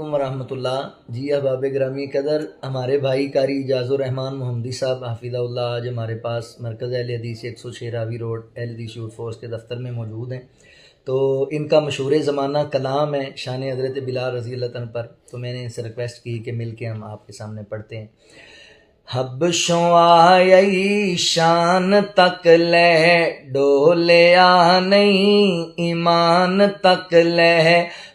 रहमतुल्लाह जी। अहबाब ग्रामी कदर, हमारे भाई कारी इजाज़ुर रहमान मोहम्मदी साहब हाफिज़हुल्लाह आज हमारे पास मरकज़ अहल हदीस 106 रावी रोड अहल हदीस यूथ फोर्स के दफ्तर में मौजूद हैं। तो इनका मशहूर ज़माना कलाम है शान हज़रत बिलाल रज़ी अल्लाह तआला पर। तो मैंने इनसे रिक्वेस्ट की कि मिल के हम आपके सामने पढ़ते हैं। हबशों आई शान तक ले डोलिया नहीं ईमान तक ले।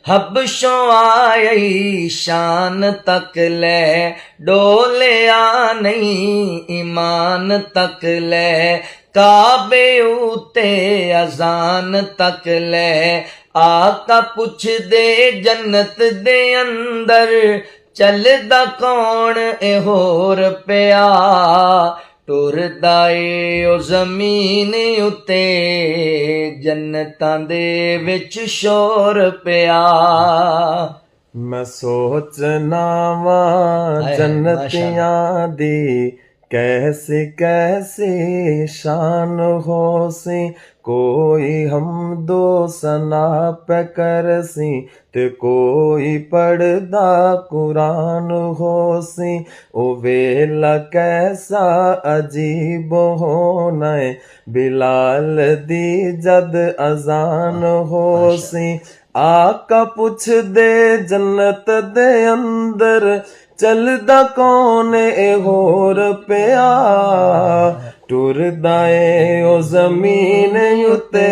हबशों आई शान तक ले डोलिया नहीं ईमान तक ले। काबे उते अजान तक ले आका पुछ दे जन्नत दे अंदर चलदा कौन ए होर पिया। टुरदा ए ओ ज़मीन उते जन्नतां दे विच शोर पिया। मैं सोचना वा जन्नतियां दी कैसी कैसी शान हो सी। कोई हम दो सना पे कर सी ते कोई पढ़दा कुरान हो सी। ओ वेला कैसा अजीब होना है बिलाल दी जद अजान हो सी। आका पुछ दे जन्नत दे अंदर चलदा कौन ए होर पिया। टुरदा ए ओ ज़मीन उते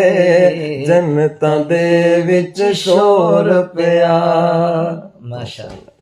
जन्नतां दे विच शोर पिया। माशाअल्लाह।